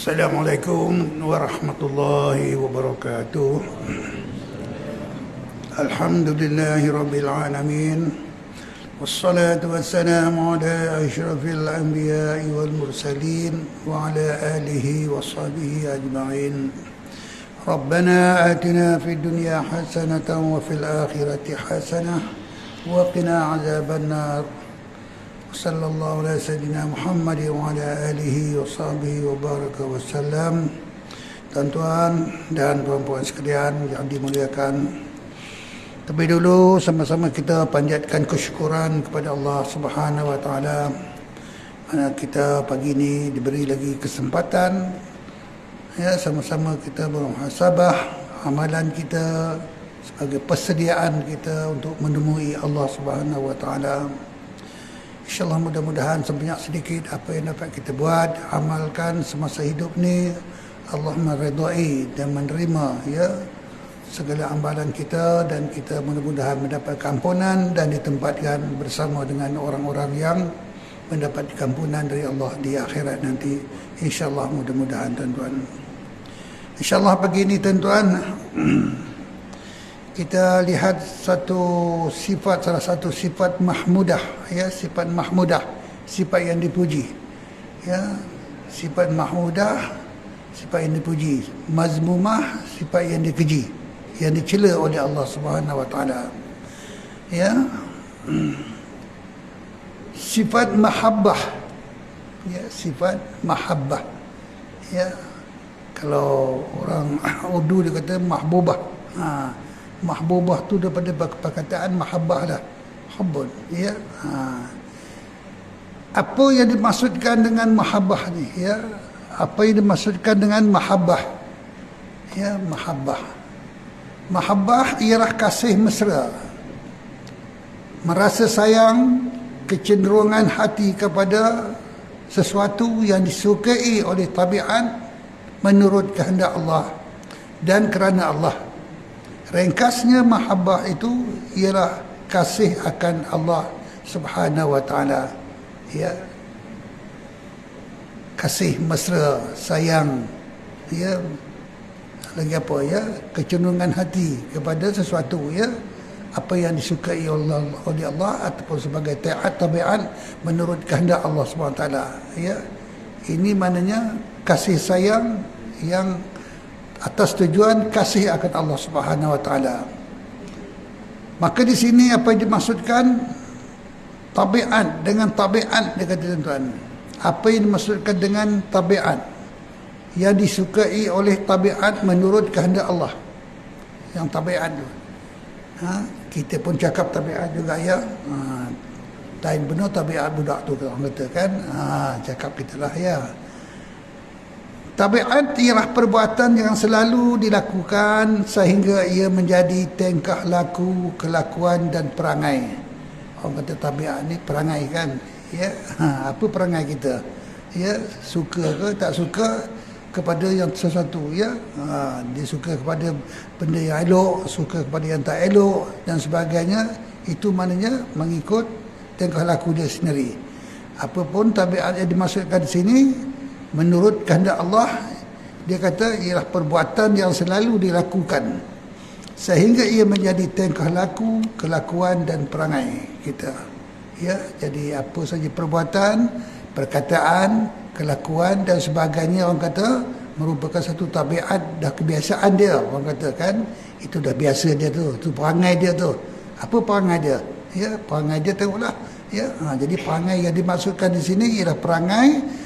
Assalamualaikum warahmatullahi wabarakatuh. Alhamdulillahi rabbil alamin. Wassalatu wassalamu ala asyrafil anbiya'i wal mursalin wa ala alihi wa sahbihi ajma'in. Rabbana atina fid dunya hasanatan wa fil akhirati hasanah wa qina azaban nar. Sallallahu alaihi sayyidina Muhammad wa ala alihi wa sahbihi wa baraka wasallam. Tuan-tuan dan puan-puan sekalian yang dimuliakan, terlebih dulu sama-sama kita panjatkan kesyukuran kepada Allah Subhanahu wa taala mana kita pagi ini diberi lagi kesempatan ya sama-sama kita bermuhasabah amalan kita sebagai persediaan kita untuk menemui Allah Subhanahu wa taala. InsyaAllah mudah-mudahan sebanyak sedikit apa yang dapat kita buat, amalkan semasa hidup ni, Allah meridai dan menerima ya segala amalan kita, dan kita mudah-mudahan mendapat ampunan dan ditempatkan bersama dengan orang-orang yang mendapat ampunan dari Allah di akhirat nanti. InsyaAllah mudah-mudahan tuan-tuan. InsyaAllah pagi ini tuan-tuan kita lihat salah satu sifat mahmudah ya, sifat mahmudah, sifat yang dipuji ya, sifat mahmudah, sifat yang dipuji. Mazmumah, sifat yang dikeji, yang dicela oleh Allah Subhanahu wa taala ya. Sifat mahabbah ya, sifat mahabbah ya. Kalau orang Urdu dia kata mahbubah. Mahbubah tu daripada perkataan mahabbah lah, hubbun ya. Apa yang dimaksudkan dengan mahabbah ni ya? Apa yang dimaksudkan dengan mahabbah ya? Mahabbah ialah kasih mesra, merasa sayang, kecenderungan hati kepada sesuatu yang disukai oleh tabiat menurut kehendak Allah dan kerana Allah. Ringkasnya mahabbah itu ialah kasih akan Allah Subhanahu wa taala ya. Kasih mesra, sayang ya. Lagi apa ya? Kecenderungan hati kepada sesuatu ya, apa yang disukai oleh Allah ataupun sebagai taat tabiat menurut kehendak Allah Subhanahu wa taala ya. Ini maknanya kasih sayang yang atas tujuan kasih akan Allah Subhanahu wa taala. Maka di sini apa yang dimaksudkan tabiat, dengan tabiat dia kata tuan-tuan. Apa yang dimaksudkan dengan tabiat? Yang disukai oleh tabiat menurut kehendak Allah. Yang tabiat tu. Kita pun cakap tabiat juga ya. Lain benar tabiat budak tu orang kata kan. Cakap kita lah ya. Tabiat ialah perbuatan yang selalu dilakukan sehingga ia menjadi tingkah laku, kelakuan dan perangai. Orang kata tabiat ni perangai kan ya. Apa perangai kita ya? Suka ke tak suka kepada yang sesuatu ya. Dia suka kepada benda yang elok, suka kepada yang tak elok dan sebagainya. Itu maknanya mengikut tingkah laku dia sendiri. Apapun tabiat yang dimaksudkan di sini menurut kehendak Allah, dia kata ialah perbuatan yang selalu dilakukan sehingga ia menjadi tingkah laku, kelakuan dan perangai kita ya. Jadi apa saja perbuatan, perkataan, kelakuan dan sebagainya, orang kata merupakan satu tabiat, dah kebiasaan dia, orang kata kan, itu dah biasa dia tu, itu perangai dia tu. Apa perangai dia ya? Perangai dia tengoklah ya. Jadi perangai yang dimaksudkan di sini ialah perangai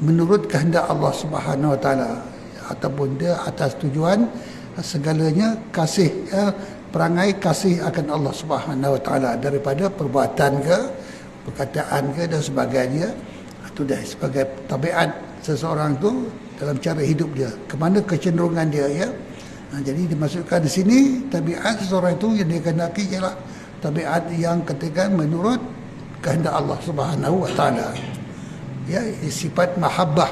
menurut kehendak Allah Subhanahu wa taala, ataupun dia atas tujuan segalanya kasih perangai kasih akan Allah Subhanahu wa taala, daripada perbuatan ke, perkataan ke dan sebagainya. Itu dah sebagai tabiat seseorang tu dalam cara hidup dia, ke mana kecenderungan dia ya. Jadi dimaksudkan di sini tabiat seseorang itu yang dikehendaki ialah tabiat yang katakan menurut kehendak Allah Subhanahu wa taala. Ya, sifat mahabbah.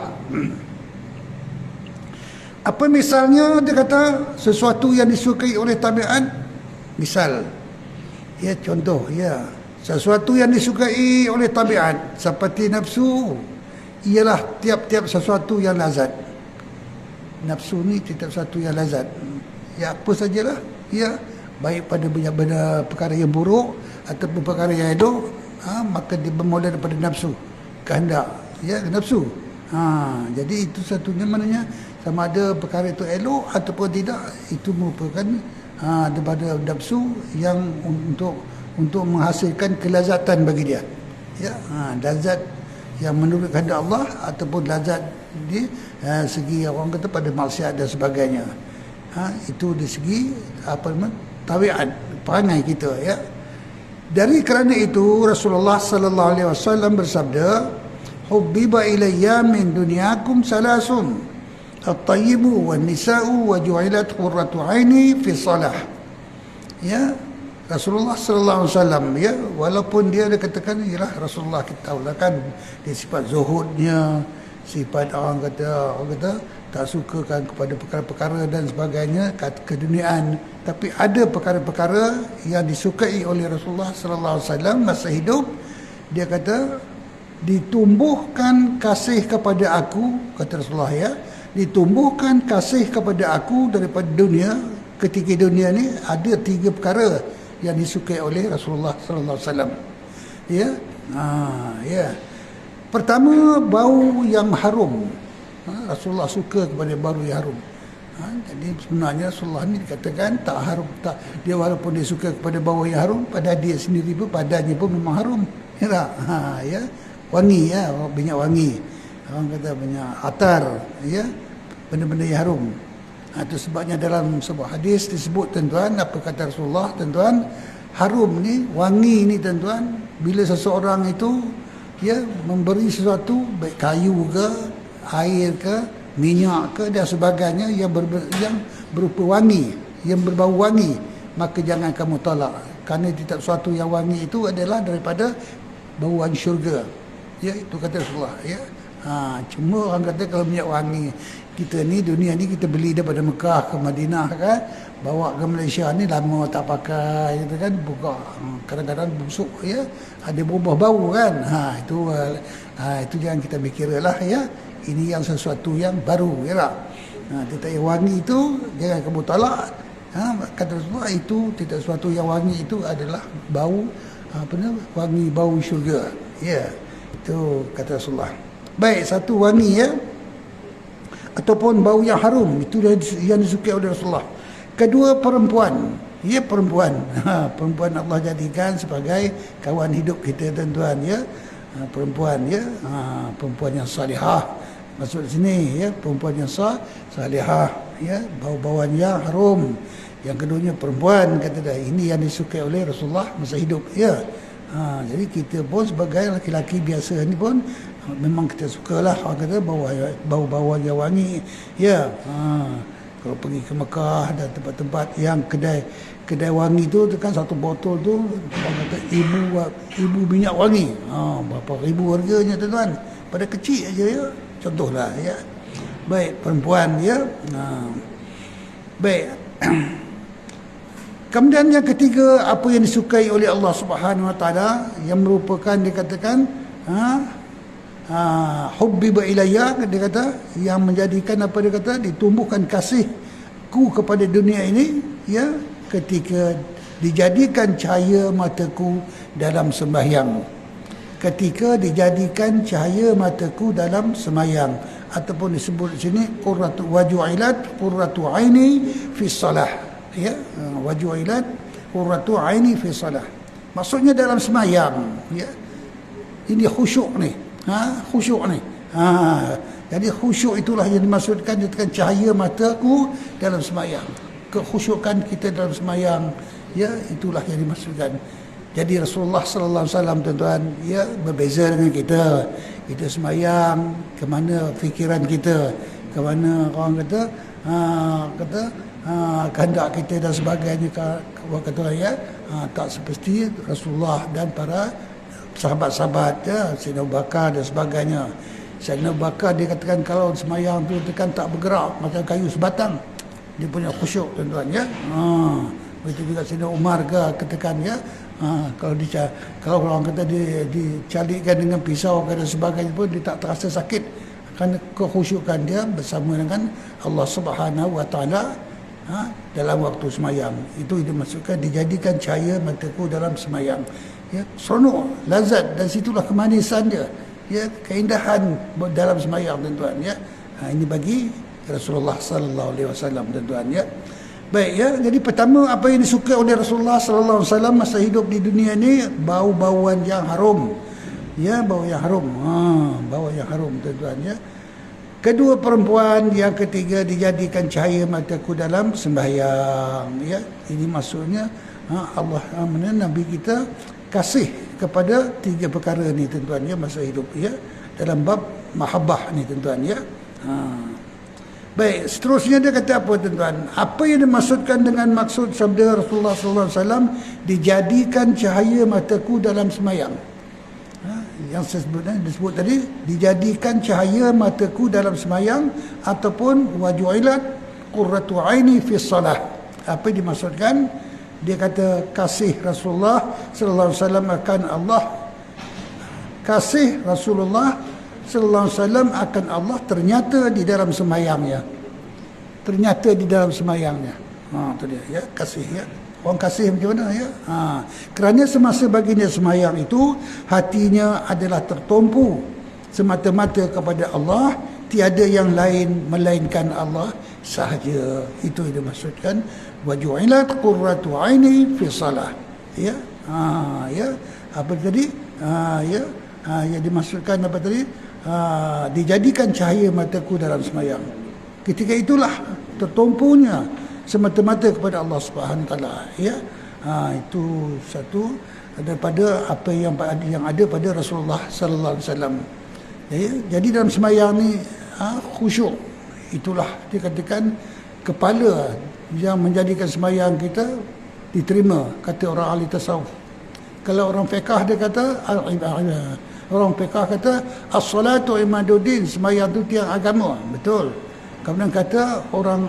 Apa misalnya? Dia kata sesuatu yang disukai oleh tabiat. Misal ya, contoh ya, sesuatu yang disukai oleh tabiat seperti nafsu ialah tiap-tiap sesuatu yang lazat. Nafsu ni tiap sesuatu yang lazat. Ya apa sajalah, ya, baik pada benda perkara yang buruk ataupun perkara yang elok, maka dia bermula daripada nafsu, kehendak, ya, nafsu. Jadi itu satunya, maknanya sama ada perkara itu elok ataupun tidak, itu merupakan daripada nafsu yang untuk menghasilkan kelazatan bagi dia. Ya, lazat yang menurut kehendak Allah ataupun lazat di segi orang kata pada maksiat dan sebagainya. Itu di segi tabiat perangai kita, ya. Dari kerana itu Rasulullah sallallahu alaihi wasallam bersabda, "Hubbiba ilayya min dunyakum salasun, at-tayyibu wan-nisa'u wa ju'ilat qurratu 'aini fi shalah." Ya, Rasulullah sallallahu alaihi wasallam, ya, walaupun dia katakan ialah Rasulullah, kita tahulah kan dia sifat zuhudnya, sifat orang kata tak sukakan kepada perkara-perkara dan sebagainya, keduniaan, tapi ada perkara-perkara yang disukai oleh Rasulullah sallallahu alaihi wasallam masa hidup. Dia kata, ditumbuhkan kasih kepada aku, kata Rasulullah, ya, ditumbuhkan kasih kepada aku daripada dunia. Ketika dunia ni ada 3 perkara yang disukai oleh Rasulullah sallallahu alaihi wasallam. Ya. Ya. Pertama, bau yang harum. Rasulullah suka kepada bau yang harum. Jadi sebenarnya Rasulullah ni dikatakan tak harum, tak, dia walaupun dia suka kepada bau yang harum, pada dia sendiri pun, badannya pun memang harum. Ya tak? Ya. Wangi, ya, minyak wangi. Orang kata banyak atar, ya, benda-benda yang harum. Itu sebabnya dalam sebuah hadis disebut, tuan-tuan, apa kata Rasulullah, tuan-tuan, harum ni, wangi ni, tuan-tuan, bila seseorang itu, ya, memberi sesuatu, baik kayu ke, air ke, minyak ke dan sebagainya yang berupa wangi, yang berbau wangi, maka jangan kamu tolak, kerana tidak sesuatu yang wangi itu adalah daripada bauan syurga. Ya, itu kata Rasulullah, ya. Cuma orang kata kalau minyak wangi kita ni, dunia ni kita beli daripada Mekah ke Madinah kan, bawa ke Malaysia ni lama tak pakai, gitu kan, buka kadang-kadang busuk, ya, ada berubah bau kan. Itu jangan kita fikirlah, ya, ini yang sesuatu yang baru, ya tak? Tetapi wangi itu jangan kamu tolak. Kata Rasulullah, itu tidak sesuatu yang wangi, itu adalah bau wangi bau syurga. Ya, itu kata Rasulullah. Baik, satu wangi, ya, ataupun bau yang harum, itu yang disukai oleh Rasulullah. Kedua, perempuan. Ya, perempuan. Perempuan Allah jadikan sebagai kawan hidup kita, tuan-tuan, ya. Perempuan, ya, perempuan yang salihah. Maksud sini, ya, perempuan yang salihah, ya, bau-bauan yang harum. Yang keduanya perempuan, kata dia, ini yang disukai oleh Rasulullah masa hidup, ya. Jadi kita pun sebagai laki-laki biasa ni pun memang kita sukalah, orang kata, bau-bauan yang wangi, ya. Kalau pergi ke Mekah dan tempat-tempat yang kedai wangi tu kan, satu botol tu orang kata ibu minyak wangi, berapa ribu harganya, tuan-tuan, pada kecil aja, ya, contohlah, ya. Baik, perempuan, ya. Baik. Kemudian yang ketiga, apa yang disukai oleh Allah Subhanahu Wa Taala, yang merupakan, dikatakan, hubbiba ilayya, dia kata, yang menjadikan, apa dia kata, ditumbuhkan kasihku kepada dunia ini, ya, ketika dijadikan cahaya mataku dalam sembahyang. Ketika dijadikan cahaya mataku dalam sembahyang, ataupun disebut di sini qurratu waju'ilat qurratu aini fi shalah, ya, waju'ilat qurratu aini fi shalah, maksudnya dalam sembahyang, ya. Ini khusyuk ni. Khusyuk ni. Jadi khusyuk itulah yang dimaksudkan dengan cahaya mataku dalam sembahyang. Kekhusyukan kita dalam sembahyang, ya, itulah yang dimaksudkan. Jadi Rasulullah sallallahu alaihi wasallam, tuan-tuan, ya, berbeza dengan kita. Kita sembahyang, ke mana fikiran kita, ke mana orang kata kehendak kita dan sebagainya, kata, ya, tak seperti Rasulullah dan para sahabat-sahabat, ya, Sayyidina Abu Bakar dan sebagainya. Sayyidina Abu Bakar dia katakan kalau semayang tu tekan tak bergerak macam kayu sebatang, dia punya khusyuk, tuan-tuan, ya. Begitu juga Sayyidina Umar ke katakan, ya, Kalau orang kata dicalikkan dengan pisau dan sebagainya pun dia tak terasa sakit, kerana kekhusyukan dia bersama dengan Allah Subhanahu Wa Taala dalam waktu semayang. Itu dimaksudkan dijadikan cahaya mataku dalam semayang. Ya, seronok, lazat, dan situlah kemanisan dia. Ya, keindahan dalam semayang, tuan-tuan. Ya, ini bagi Rasulullah Sallallahu Alaihi Wasallam, tuan-tuan. Ya. Baik, ya. Jadi pertama apa yang disukai oleh Rasulullah Sallallahu Alaihi Wasallam masa hidup di dunia ini, bau-bauan yang harum. Ya, bau yang harum. Bau yang harum, tuan-tuan. Ya. Kedua, perempuan. Yang ketiga, dijadikan cahaya mataku dalam sembahyang. Ya, ini maksudnya Allah, Nabi kita kasih kepada tiga perkara ni, tuan-tuan, ya, masa hidup, ya, dalam bab mahabbah ni, tuan-tuan, ya. Baik, seterusnya dia kata apa, tuan-tuan? Apa yang dimaksudkan dengan maksud sabda Rasulullah sallallahu alaihi wasallam, dijadikan cahaya mataku dalam semayang? Yang saya disebut tadi, dijadikan cahaya mataku dalam semayang, ataupun wajuilat qurratu aini fi shalah. Apa yang dimaksudkan? Dia kata kasih Rasulullah sallallahu alaihi wasallam akan Allah, kasih Rasulullah sallallahu alaihi wasallam akan Allah ternyata di dalam semayangnya. Ternyata di dalam semayangnya. Itu dia, ya, kasih, ya. Orang kasih macam mana, ya? Kerana semasa baginda semayang itu, hatinya adalah tertumpu semata-mata kepada Allah, tiada yang lain melainkan Allah sahaja. Itu yang dimaksudkan waju'ilat qurratu aini fi shalah. Ya. Ya. Apa tadi? Ya. Yang dimaksudkan apa tadi? Dijadikan cahaya mataku dalam semayang. Ketika itulah tertumpunya semata-mata kepada Allah Subhanahu Taala. Ya. Itu satu daripada apa yang ada pada Rasulullah sallallahu alaihi wasallam. Ya. Jadi dalam semayang ni khusyuk. Itulah dikatakan kepala yang menjadikan semayang kita diterima, kata orang ahli tasawuf. Kalau orang fiqh dia kata orang fiqh kata as-salatu imaduddin, semayang tu tiang agama. Betul. Kemudian kata orang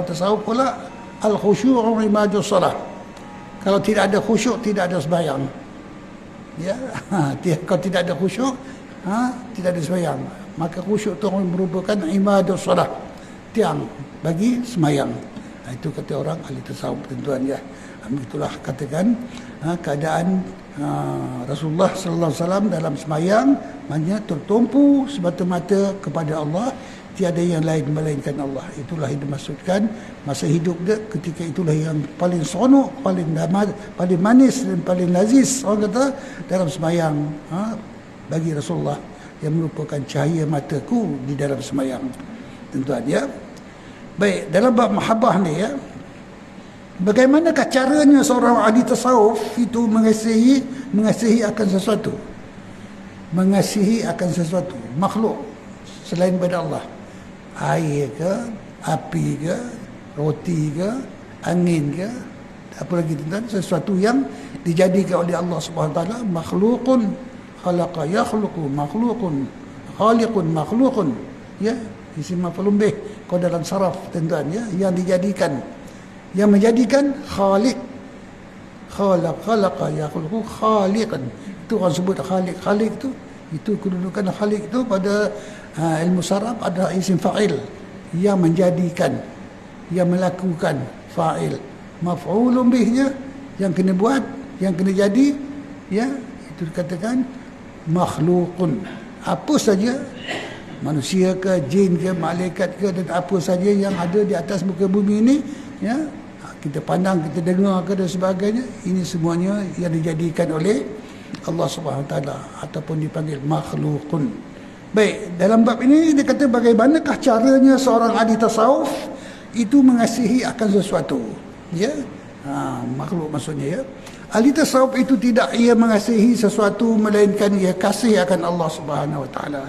tasawuf pula al-khusyu'u imadus salah. Kalau tidak ada khusyuk, tidak ada sembahyang. Ya, kalau tidak ada khusyuk, tidak ada sembahyang. Maka khusyuk itu merupakan imadus salah, tiang bagi sembahyang. Itu kata orang ahli tasawuf, tuan-tuan, ya. Itulah katakan keadaan Rasulullah sallallahu alaihi wasallam dalam sembahyang, maknanya tertumpu semata-mata kepada Allah, tiada yang lain melainkan Allah. Itulah yang dimaksudkan masa hidup dia, ketika itulah yang paling seronok, paling damai, paling manis dan paling lazis, orang kata, dalam sembahyang bagi Rasulullah, yang merupakan cahaya mataku di dalam sembahyang, tuan-tuan, ya. Baik, dalam bab mahabbah ni, ya, bagaimanakah caranya seorang ahli tasawuf itu mengasihi akan sesuatu, mengasihi akan sesuatu makhluk selain daripada Allah, air ke, api ke, roti ke, angin ke, apa lagi, tuan-tuan, sesuatu yang dijadikan oleh Allah Subhanahu Wa Taala, makhlukun khalaqa yakhluqu makhluqun khaliqun makhluqun, ya, isim maf'ul bih kalau dalam saraf, tuan-tuan, ya, yang dijadikan, yang menjadikan khaliq, khalaqa yakhluqu khaliqan. Itu orang sebut khaliq. Khaliq itu kedudukan khaliq itu pada ilmu saraf ada isim fa'il, yang menjadikan, yang melakukan, fa'il, maf'ulun bihnya, yang kena buat, yang kena jadi, ya, itu dikatakan makhluqun. Apa saja, manusia ke, jin ke, malaikat ke, dan apa saja yang ada di atas muka bumi ini, ya, kita pandang, kita dengar ke, dan sebagainya, ini semuanya yang dijadikan oleh Allah Subhanahu Wa Taala, ataupun dipanggil makhluqun. Baik, dalam bab ini dia kata bagaimanakah caranya seorang ahli tasawuf itu mengasihi akan sesuatu, ya, makhluk maksudnya, ya. Ahli tasawuf itu tidak ia mengasihi sesuatu melainkan ia kasih akan Allah Subhanahu Wa Taala.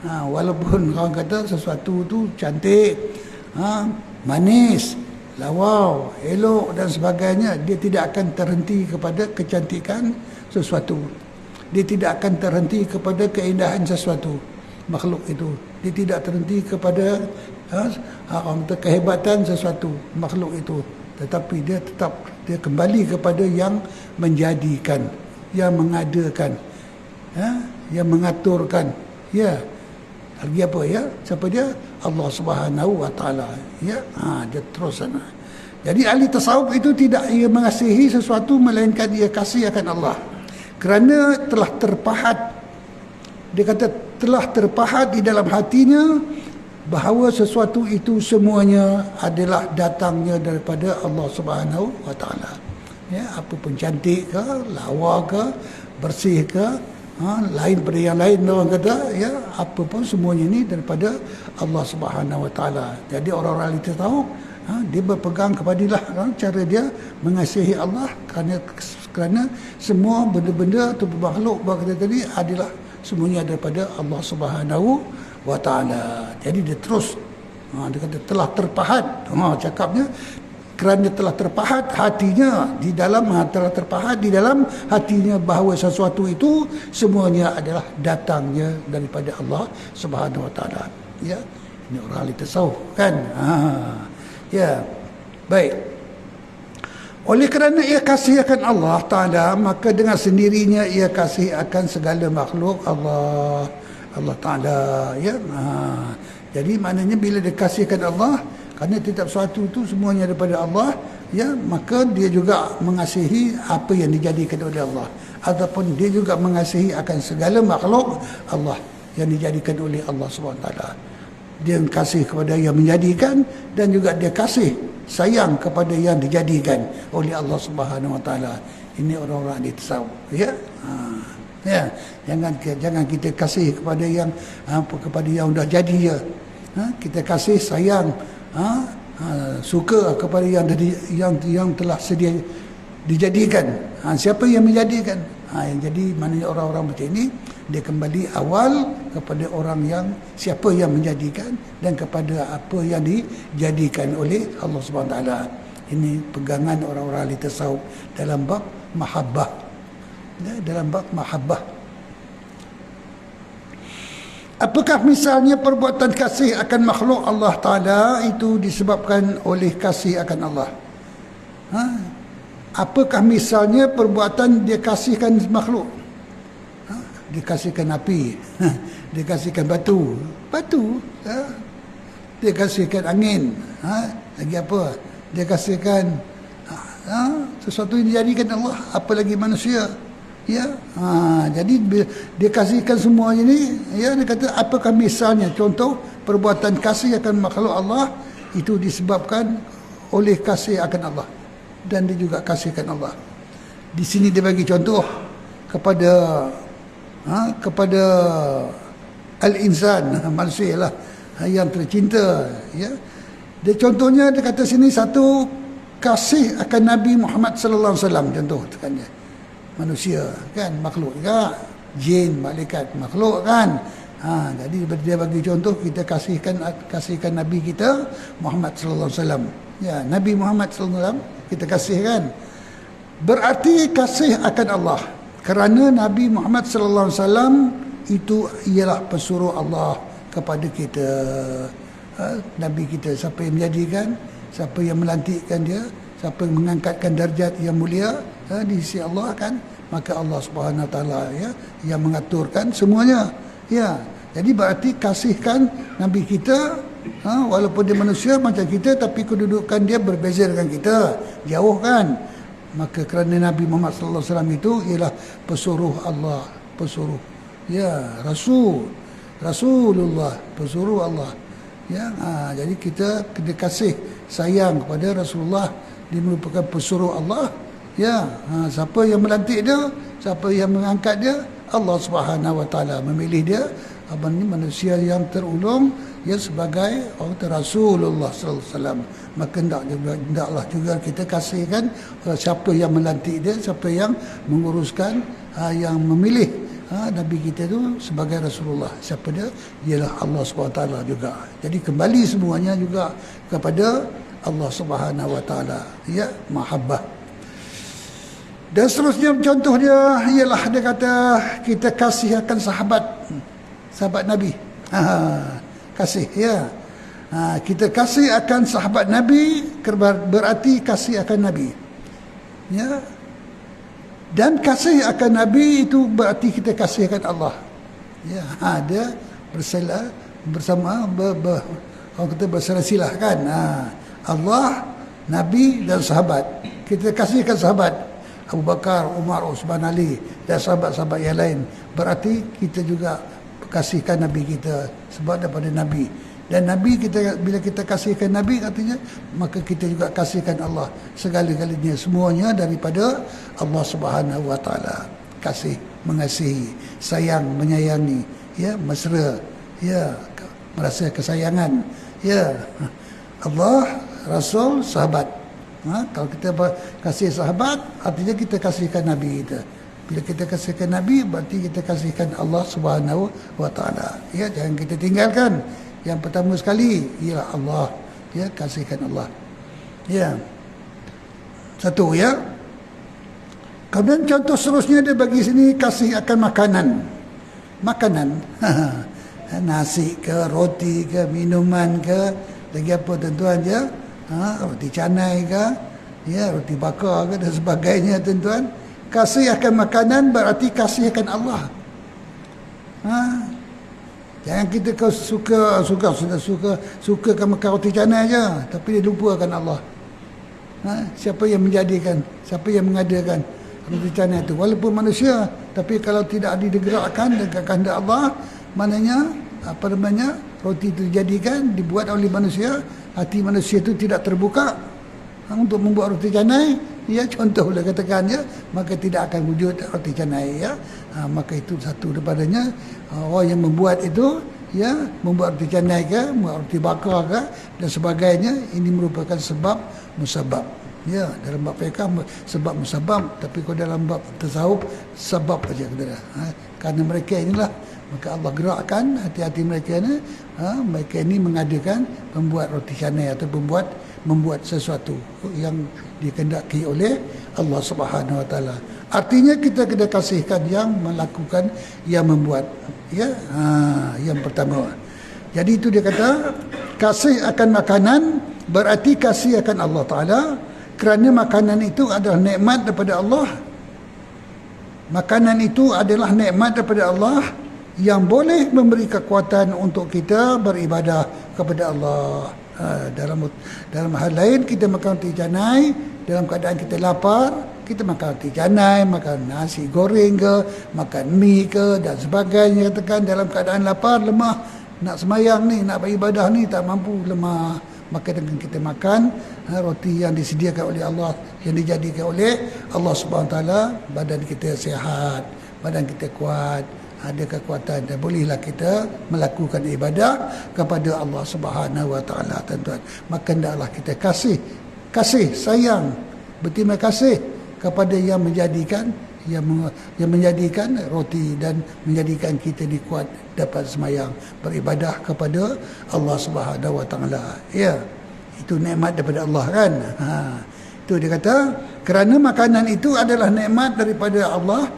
Walaupun orang kata sesuatu tu cantik, manis, lawau, elok dan sebagainya, dia tidak akan terhenti kepada kecantikan sesuatu. Dia tidak akan terhenti kepada keindahan sesuatu, makhluk itu. Dia tidak terhenti kepada kehebatan sesuatu, makhluk itu. Tetapi dia tetap Dia kembali kepada yang menjadikan, yang mengadakan, yang mengaturkan. Ya. Lagi apa ya? Siapa dia? Allah Subhanahu wa taala. Ya. Dia terus sana. Jadi ahli tasawuf itu tidak ia mengasihi sesuatu melainkan ia kasih akan Allah. Kerana telah terpahat. Dia kata telah terpahat di dalam hatinya bahawa sesuatu itu semuanya adalah datangnya daripada Allah Subhanahu wa taala. Ya, apa pun cantik ke, lawa ke, bersih ke, lain pada yang lain orang kata, ya, apa pun semuanya ini daripada Allah Subhanahu wa taala. Jadi orang-orang itu tahu, dia berpegang kepadalah cara dia mengasihi Allah kerana semua benda-benda atau makhluk berkata tadi adalah semuanya daripada Allah Subhanahu wa taala. Jadi dia terus dia kata telah terpahat. Cakapnya kerana telah terpahat hatinya di dalam telah terpahat di dalam hatinya bahawa sesuatu itu semuanya adalah datangnya daripada Allah Subhanahu wa taala. Ya, ini orang ahli tasawuf kan. Ya. Baik. Oleh kerana ia kasih akan Allah Taala, maka dengan sendirinya ia kasih akan segala makhluk Allah Taala. Ya. Jadi maknanya bila dia kasihkan Allah, kerana tiap sesuatu itu semuanya daripada Allah, ya, maka dia juga mengasihi apa yang dijadikan oleh Allah, ataupun dia juga mengasihi akan segala makhluk Allah yang dijadikan oleh Allah SWT. Dia kasih kepada yang menjadikan, dan juga dia kasih sayang kepada yang dijadikan oleh Allah Subhanahu Wa Taala. Ini orang-orang di tasawuf, ya. Ya, jangan kita kasih kepada yang kepada yang dah jadi je. Kita kasih sayang, suka kepada yang telah sedia dijadikan. Siapa yang menjadikan? Yang jadi maknanya orang-orang macam ini dia kembali awal kepada orang yang siapa yang menjadikan dan kepada apa yang dijadikan oleh Allah Subhanahu taala. Ini pegangan orang-orang ahli tasawuf dalam bab mahabbah. Dalam bab mahabbah. Apakah misalnya perbuatan kasih akan makhluk Allah Ta'ala itu disebabkan oleh kasih akan Allah? Apakah misalnya perbuatan dia kasihkan makhluk? Dia kasihkan api, dia kasihkan batu, dia kasihkan angin, lagi apa? Dia kasihkan sesuatu yang dijadikan Allah, apalagi manusia. Ya, jadi dia kasihkan semuanya ini. Ya, dia kata apakah misalnya contoh perbuatan kasih akan makhluk Allah itu disebabkan oleh kasih akan Allah, dan dia juga kasihkan Allah. Di sini dia bagi contoh kepada al-insan, manusia lah yang tercinta. Ya, dia contohnya dia kata sini satu kasih akan Nabi Muhammad sallallahu alaihi wasallam, contoh tekannya. Manusia kan makhluk juga, jin, malaikat makhluk kan. Jadi dia bagi contoh kita kasihkan Nabi kita Muhammad sallallahu alaihi wasallam. Ya, Nabi Muhammad sallallahu alaihi wasallam kita kasihkan. Berarti kasih akan Allah. Kerana Nabi Muhammad sallallahu alaihi wasallam itu ialah pesuruh Allah kepada kita. Nabi kita, siapa yang menjadikan, siapa yang melantikkan dia, siapa yang mengangkatkan darjat yang mulia di sisi Allah kan, maka Allah Subhanahu Wa Taala, ya, yang mengaturkan semuanya. Ya, jadi berarti kasihkan Nabi kita, walaupun dia manusia macam kita, tapi kedudukan dia berbeza dengan kita, jauh kan. Maka kerana Nabi Muhammad sallallahu alaihi wasallam itu ialah pesuruh Allah, pesuruh, ya, Rasulullah, pesuruh Allah. Ya, jadi kita kasih sayang kepada Rasulullah, dia merupakan pesuruh Allah. Ya, siapa yang melantik dia, siapa yang mengangkat dia, Allah Subhanahu Wa Taala memilih dia manusia yang terulung, ya, sebagai Rasulullah sallallahu alaihi wasallam. Maka hendaklah juga kita kasihkan siapa yang melantik dia, siapa yang menguruskan, yang memilih Nabi kita itu sebagai Rasulullah. Siapa dia? Ialah Allah Subhanahu Wa Taala juga. Jadi kembali semuanya juga kepada Allah Subhanahu Wa Taala. Ya, mahabbah. Dan seterusnya contoh dia ialah dia kata kita kasih akan sahabat Nabi. Kasih, ya. Kita kasih akan sahabat Nabi berarti kasih akan Nabi. Ya. Dan kasih akan Nabi itu berarti kita kasihkan Allah. Ya, ada bersama orang kata bersilasilah kan. Allah, Nabi dan sahabat. Kita kasihkan sahabat Abu Bakar, Umar, Utsman, Ali dan sahabat-sahabat yang lain. Berarti kita juga kasihkan Nabi kita sebab daripada Nabi. Dan Nabi kita, bila kita kasihkan Nabi, artinya maka kita juga kasihkan Allah segala-galanya, semuanya daripada Allah Subhanahu wa taala. Kasih, mengasihi, sayang, menyayangi, ya, mesra, ya, merasa kesayangan, ya. Allah, Rasul, sahabat. Kalau kita kasih sahabat, artinya kita kasihkan Nabi kita. Bila kita kasihkan Nabi, berarti kita kasihkan Allah Subhanahu wa taala. Ya, jangan kita tinggalkan. Yang pertama sekali ialah Allah. Ya, kasihkan Allah. Ya. Satu, ya. Kemudian contoh seterusnya dia bagi sini kasih akan makanan. Makanan. Nasi ke, roti ke, minuman ke, lagi apa tuan-tuan, ya. Roti canai ke, ya, roti bakar ke dan sebagainya, tuan-tuan. Kasih akan makanan berarti kasih akan Allah. Jangan kita suka makan roti canai aja, tapi dia lupakan Allah. Siapa yang menjadikan, siapa yang mengadakan roti canai itu? Walaupun manusia, tapi kalau tidak digerakkan dengan kehendak Allah, maknanya roti itu dijadikan, dibuat oleh manusia, hati manusia itu tidak terbuka untuk membuat roti canai, ya, contohlah katakan, ya, maka tidak akan wujud roti canai, ya. Maka itu satu daripadanya, orang yang membuat itu, ya, membuat roti canai ke, membuat roti bakar ke dan sebagainya, ini merupakan sebab musabab, ya. Dalam bab fiqh sebab musabab, tapi kalau dalam bab tasawuf sebab saja kata. Karena mereka inilah, maka Allah gerakkan hati-hati mereka ni, mereka ini mengadakan membuat roti canai atau membuat sesuatu yang dikehendaki oleh Allah Subhanahu wa taala. Artinya kita kena kasihkan yang melakukan, yang membuat, ya. Yang pertama. Jadi itu dia kata kasih akan makanan berarti kasih akan Allah taala, kerana makanan itu adalah nikmat daripada Allah. Makanan itu adalah nikmat daripada Allah yang boleh memberi kekuatan untuk kita beribadah kepada Allah. Dalam hal lain kita makan roti canai dalam keadaan kita lapar, kita makan roti canai, makan nasi goreng ke, makan mi ke dan sebagainya, katakan dalam keadaan lapar, lemah, nak semayang ni, nak beribadah ni tak mampu, lemah, maka dengan kita makan roti yang disediakan oleh Allah, yang dijadikan oleh Allah Subhanahu taala, badan kita sihat, badan kita kuat, ada kekuatan, dan bolehlah kita melakukan ibadah kepada Allah Subhanahu wa taala, tuan-tuan. Maka hendaklah kita kasih sayang, berterima kasih kepada yang menjadikan roti dan menjadikan kita dikuat dapat semayang beribadah kepada Allah Subhanahu wa taala. Ya, itu nikmat daripada Allah, kan. Itu dia kata kerana makanan itu adalah nikmat daripada Allah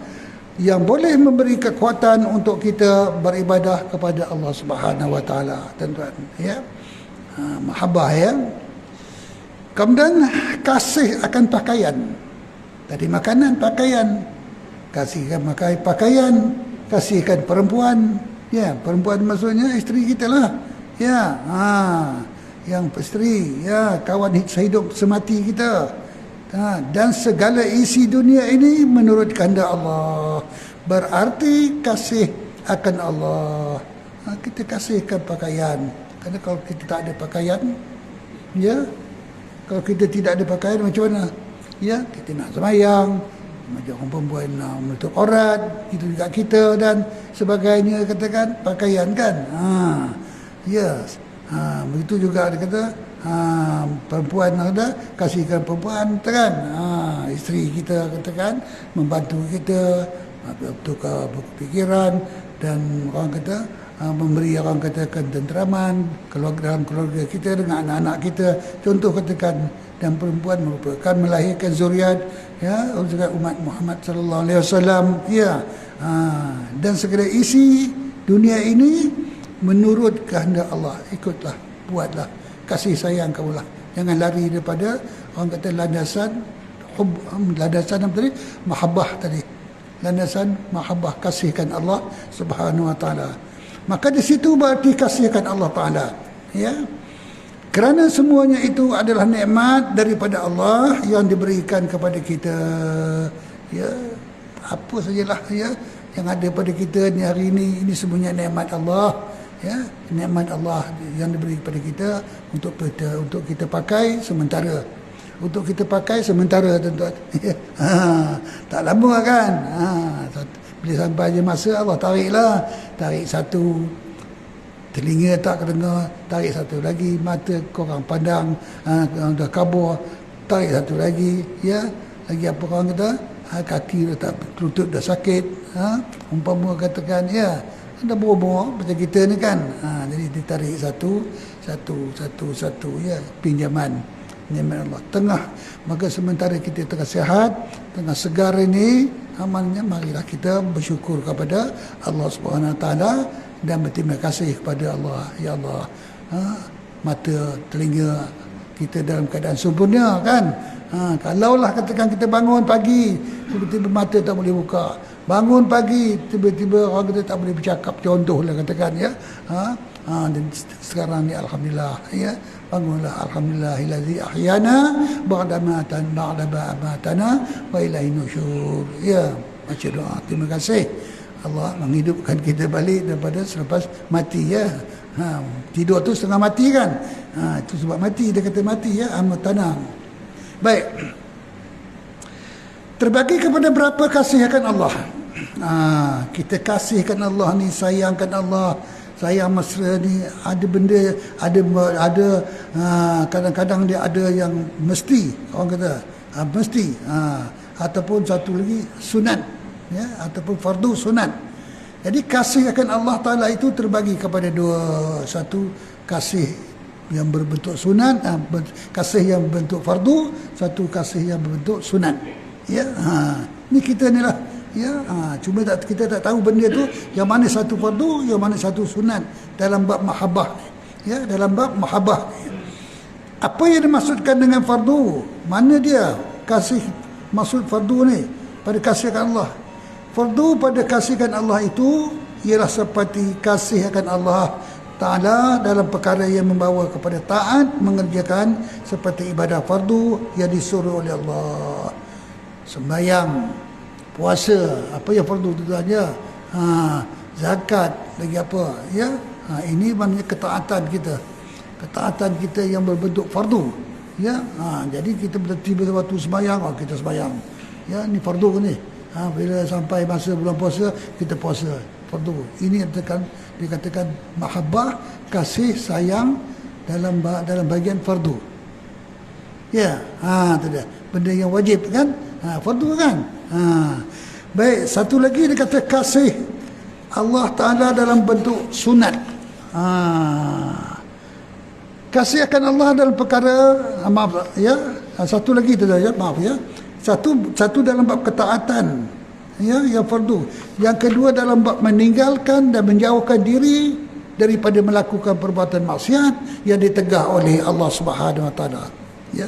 yang boleh memberi kekuatan untuk kita beribadah kepada Allah Subhanahu wa taala, tuan-tuan, ya. Mahabbah, ya. Kemudian kasih akan pakaian. Tadi makanan, pakaian. Kasihkan pakaian, kasihkan perempuan, ya. Perempuan maksudnya isteri kita lah, ya. Yang isteri, ya, kawan sehidup semati kita. Dan segala isi dunia ini menurut kehendak Allah, berarti kasih akan Allah. Kita kasihkan pakaian, kerana kalau kita tak ada pakaian, ya, kalau kita tidak ada pakaian macam mana, ya, kita nak semayang, macam orang perempuan nak menutup aurat, itu juga kita dan sebagainya, katakan pakaian, kan. Ya, begitu juga dia kata, perempuan ada, kasihkan perempuan, kan. Isteri kita, katakan, membantu kita bertukar pikiran, dan orang kata memberi, orang katakan, tenteraman dalam keluarga kita dengan anak-anak kita, contoh katakan. Dan perempuan merupakan melahirkan zuriat, ya, zuriat umat Muhammad sallallahu alaihi wasallam, ya. Dan segala isi dunia ini menurut kehendak Allah, ikutlah, buatlah, kasih sayang kamulah, jangan lari daripada orang kata landasan landasan apa tadi? Mahabbah tadi. Landasan mahabbah, kasihkan Allah Subhanahu wa taala. Maka di situ berarti kasihkan Allah taala, ya. Kerana semuanya itu adalah nikmat daripada Allah yang diberikan kepada kita, ya. Apa sajalah, ya, yang ada pada kita ni hari ini semuanya nikmat Allah, ya, nikmat Allah yang diberi kepada kita untuk kita pakai sementara. Untuk kita pakai sementara, tuan-tuan. Tak lama kan. Bila sampai je masa, Allah tarik satu, telinga tak kedengar, tarik satu lagi, mata korang pandang, dah kabur, tarik satu lagi, ya. Lagi apa korang kata? Kaki dah tak, lutut dah sakit, umpama katakan, ya, dah bobo macam kita ni kan. Jadi ditarik satu, ya, pinjaman nikmat Allah tengah. Maka sementara kita tengah sihat, tengah segar ini, amalnya marilah kita bersyukur kepada Allah Subhanahu Wa Taala dan berterima kasih kepada Allah. Ya Allah, mata, telinga kita dalam keadaan sempurna kan. Kalaulah katakan kita bangun pagi, tiba-tiba mata tak boleh buka, bangun pagi tiba-tiba orang kita tak boleh bercakap, contohlah katakan, ya. Dan sekarang ni alhamdulillah, ya, bangunlah, alhamdulillahillazi ahyana ba'da matana wa ilaihi nusyur, ya. Baca doa, terima kasih Allah menghidupkan kita balik daripada selepas mati, ya. Tidur tu setengah mati kan. Itu sebab mati, dia kata mati, ya, amat tanam. Baik. Terbagi kepada berapa kasihkan Allah. Kita kasihkan Allah ni, sayangkan Allah, sayang mesra ni, ada benda, ada kadang-kadang dia ada yang mesti, orang kata mesti, ataupun satu lagi sunat, ya, ataupun fardu sunat. Jadi kasih akan Allah Ta'ala itu terbagi kepada dua. Satu kasih yang berbentuk sunat, kasih yang berbentuk fardu, satu kasih yang berbentuk sunat, ya. Ni kita ni lah, ya. Cuma kita tak tahu benda tu yang mana satu fardu, yang mana satu sunat dalam bab mahabbah, ya, dalam bab mahabbah. Apa yang dimaksudkan dengan fardu? Mana dia kasih, maksud fardu ni pada kasihkan Allah? Fardu pada kasihkan Allah itu ialah seperti kasih akan Allah Ta'ala dalam perkara yang membawa kepada taat, mengerjakan seperti ibadah fardu yang disuruh oleh Allah. Sembahyang, puasa, apa yang fardu tu saja, zakat, lagi apa, ya. Ini maknanya ketaatan kita yang berbentuk fardu, ya. Jadi kita tiba waktu sembahyang, kita sembahyang, ya, ni fardu ni. Bila sampai masa bulan puasa, kita puasa, fardu. Ini dikatakan mahabbah, kasih sayang dalam bagian fardu, ya. Itu dia benda yang wajib kan, fardu kan. Baik, satu lagi dia kata kasih Allah Ta'ala dalam bentuk sunat. Kasih akan Allah dalam perkara, maaf, ya, satu lagi tu, ya, maaf, ya. Satu dalam bab ketaatan, ya, yang fardu. Yang kedua dalam bab meninggalkan dan menjauhkan diri daripada melakukan perbuatan maksiat yang ditegah oleh Allah Subhanahu Wa Taala, ya.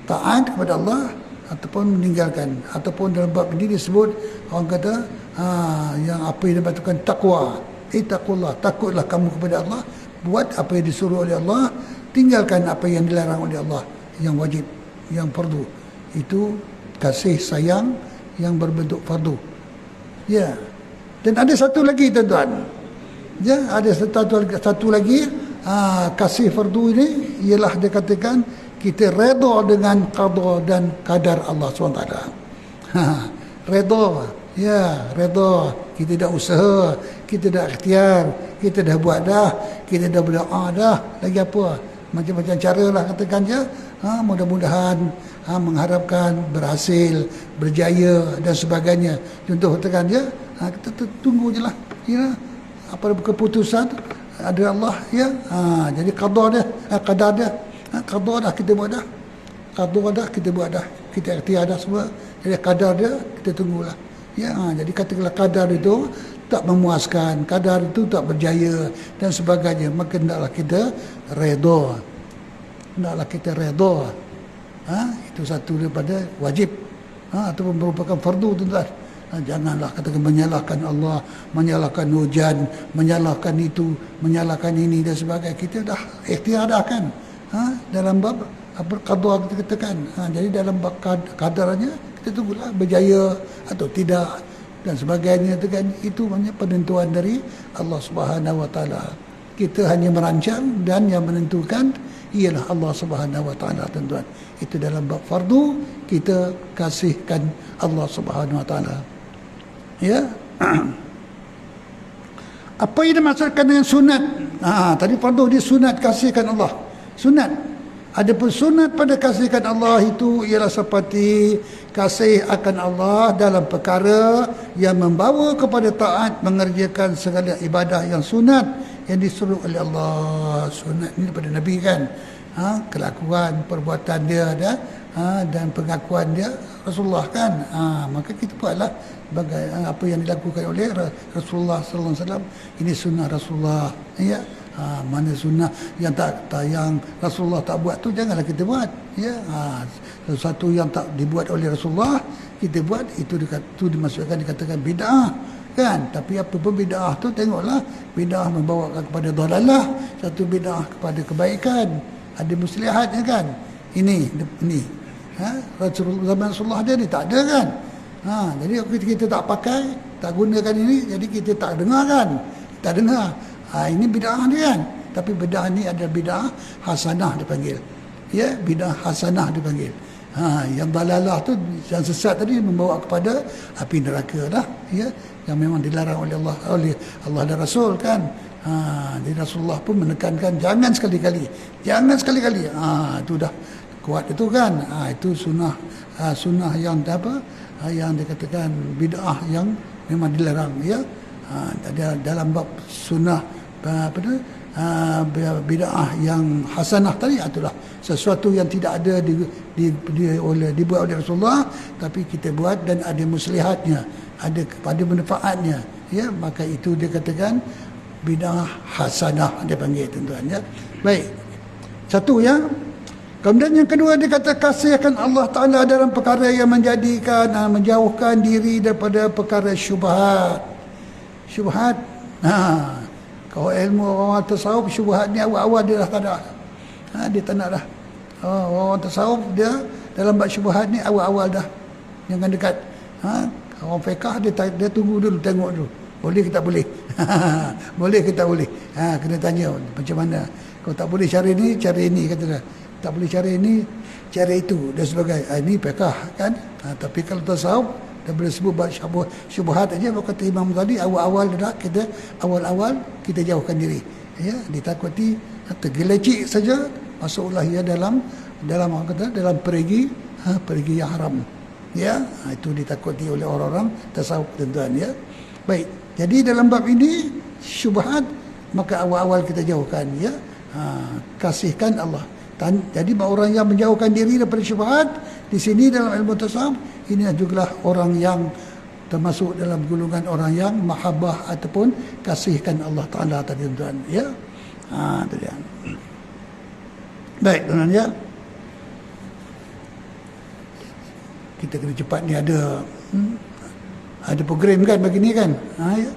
Taat kepada Allah ataupun meninggalkan, ataupun dalam bab ini disebut, orang kata, yang apa yang dimaksudkan takwa. Taqullah, takutlah kamu kepada Allah, buat apa yang disuruh oleh Allah, tinggalkan apa yang dilarang oleh Allah, yang wajib, yang fardu. Itu kasih sayang yang berbentuk fardu, ya. Dan ada satu lagi, tuan-tuan, ya, ada satu lagi, kasih fardu ini ialah dia katakan kita redha dengan qada dan qadar Allah SWT. Redha, ya, redha. Kita dah usaha, kita dah ikhtiar, kita dah buat dah, kita dah berdoa dah, lagi apa, macam-macam cara lah katakan, ya. Mudah-mudahan mengharapkan berhasil, berjaya dan sebagainya. Contoh katakan, ya, kita tunggu je lah, ya, apa keputusan ada Allah, ya. Jadi qada dia, qadar dia, qada dah kita buat dah, qada dah kita buat dah, kita ikhtiar dah semua. Jadi qadar dia kita tunggulah, ya. Jadi katakanlah qadar itu tak memuaskan, qadar itu tak berjaya dan sebagainya, maka hendaklah kita redha, hendaklah kita redha. Itu satu daripada wajib, ataupun merupakan fardu, tuan-tuan. Janganlah katakan menyalahkan Allah, menyalahkan hujan, menyalahkan itu, menyalahkan ini dan sebagainya. Kita dah ikhtiar dah kan, dalam bab qada kita katakan. Jadi dalam bab kadarnya kita tunggulah berjaya atau tidak dan sebagainya, itu kan. Itu maknanya penentuan dari Allah Subhanahu Wa Taala. Kita hanya merancang dan yang menentukan ialah Allah Subhanahu Wa Taala, tuan-tuan. Itu dalam bab fardu kita kasihkan Allah Subhanahu Wa Taala. Ya. Apa yang dimaksudkan dengan sunat? Tadi fardu dia sunat kasihkan Allah. Sunat. Adapun sunat pada kasihkan Allah itu ialah seperti kasih akan Allah dalam perkara yang membawa kepada taat, mengerjakan segala ibadah yang sunat yang disuruh oleh Allah. Sunat ini daripada Nabi kan. Kelakuan, perbuatan dia dan pengakuan dia Rasulullah kan. Maka kita buatlah apa yang dilakukan oleh Rasulullah sallallahu alaihi wasallam. Ini sunnah Rasulullah, ya. Mana sunnah yang yang Rasulullah tak buat tu janganlah kita buat, ya. Sesuatu yang tak dibuat oleh Rasulullah kita buat, itu dimasukkan, dikatakan bid'ah kan. Tapi apa pun bid'ah tu tengoklah, bid'ah membawa kepada dhalalah, satu bid'ah kepada kebaikan, ada muslihatnya kan. Ini Rasulullah, zaman Rasulullah dia ni tak ada kan. Jadi kita tak pakai, tak gunakan ini, jadi kita tak dengar kan, tak dengar. Ini bid'ah dia kan. Tapi bid'ah ni adalah bid'ah hasanah dipanggil, ya. Bid'ah hasanah dipanggil. Yang dalalah tu, yang sesat tadi membawa kepada api neraka dah, ya. Yang memang dilarang oleh Allah dan Rasul kan. Jadi Rasulullah pun menekankan jangan sekali-kali. Itu dah kuat itu kan. Itu sunnah yang apa? Yang dikatakan bid'ah yang memang dilarang, ya. Dalam bab sunnah bid'ah yang hasanah tadi, itulah sesuatu yang tidak ada dibuat oleh Rasulullah, tapi kita buat dan ada muslihatnya, ada manfaatnya, ya. Maka itu dia katakan bid'ah hasanah, dia panggil, tuan-tuan, ya. Baik, satu, ya. Kemudian yang kedua, dia kata kasihkan Allah Ta'ala dalam perkara yang menjauhkan diri daripada perkara syubhat. Kalau ilmu orang tasawuf, syubhat ni awal-awal dia dah tak ada. Dia tak nak dah. Orang tasawuf dia dalam bab syubhat ni awal-awal dah. Jangan dekat. Orang fiqh dia tunggu dulu, tengok dulu. Boleh ke tak boleh? Boleh ke tak boleh? Kena tanya macam mana. Kalau tak boleh cara ini kata dia. Tak boleh cara ini, cara itu dan sebagainya. Ini fiqh kan. Tapi kalau tasawuf, dia boleh sebut bab syubhat aja. Kata Imam tadi, awal-awal kita jauhkan diri, ya. Ditakuti tergelecik saja masuklah ia dalam orang kata dalam perigi yang haram, ya. Itu ditakuti oleh orang-orang tasawuf, tuan-tuan, ya. Baik, jadi dalam bab ini syubhat, maka awal-awal kita jauhkan, ya. Kasihkan Allah. Jadi orang yang menjauhkan diri daripada syubhat di sini dalam ilmu tasawuf, ini juga orang yang termasuk dalam golongan orang yang mahabbah ataupun kasihkan Allah Ta'ala tadi, tuan-tuan, ya. Itu dia. Baik, tuan-tuan, ya. Kita kena cepat ni, ada program kan begini kan. Ya.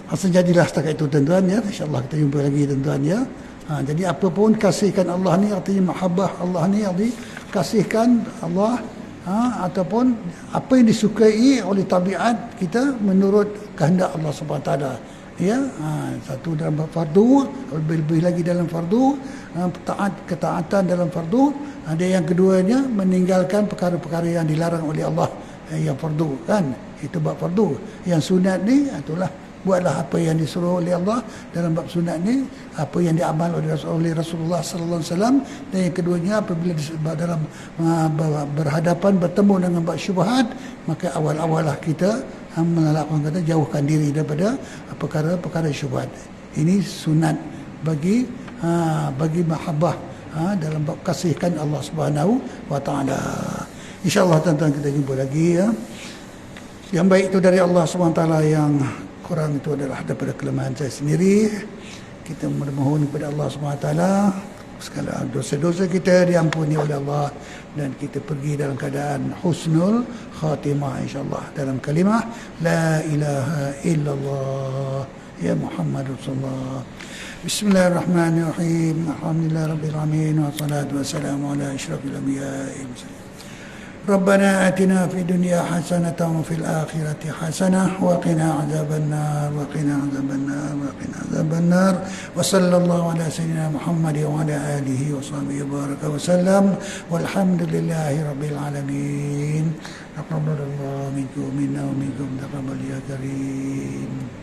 Asal jadilah setakat itu, tuan-tuan, ya. InsyaAllah kita jumpa lagi, tuan-tuan, ya. Jadi apa pun kasihkan Allah ni artinya mahabbah Allah ni, arti kasihkan Allah, ataupun apa yang disukai oleh tabiat kita menurut kehendak Allah Subhanahu Wa Taala, ya. Satu dalam fardu, lebih lagi dalam fardu, ketaatan dalam fardu. Ada yang keduanya meninggalkan perkara-perkara yang dilarang oleh Allah, yang fardu kan. Itu bab fardu. Yang sunat ni itulah, buatlah apa yang disuruh oleh Allah dalam bab sunat ni, apa yang diamal oleh Rasulullah sallallahu alaihi wasallam. Dan yang keduanya, apabila dalam berhadapan bertemu dengan bab syubhat, maka awal-awal kita melakukan kata jauhkan diri daripada perkara-perkara syubhat. Ini sunat bagi mahabbah dalam bab kasihkan Allah Subhanahu wa taala. Insya-Allah, tuan-tuan, kita jumpa lagi, ya. Yang baik itu dari Allah Subhanahu wa taala, yang kurang itu adalah daripada kelemahan saya sendiri. Kita memohon kepada Allah Subhanahu wa taala segala dosa-dosa kita diampuni oleh Allah, dan kita pergi dalam keadaan husnul khatimah insyaallah dalam kalimah la ilaha illallah ya Muhammad Rasulullah. Bismillahirrahmanirrahim. Alhamdulillahirabbil alamin wassalatu wassalamu ala asyrafil anbiya'i wal mursalin. ربنا آتنا في الدنيا حسنة وفي الآخرة حسنة وقنا عذاب النار وقنا عذاب النار وقنا عذاب النار وصلى الله على سيدنا محمد وعلى آله وصحبه وبارك وسلم والحمد لله رب العالمين. تقبل الله منكم منا ومنكم تقبل يا كريم.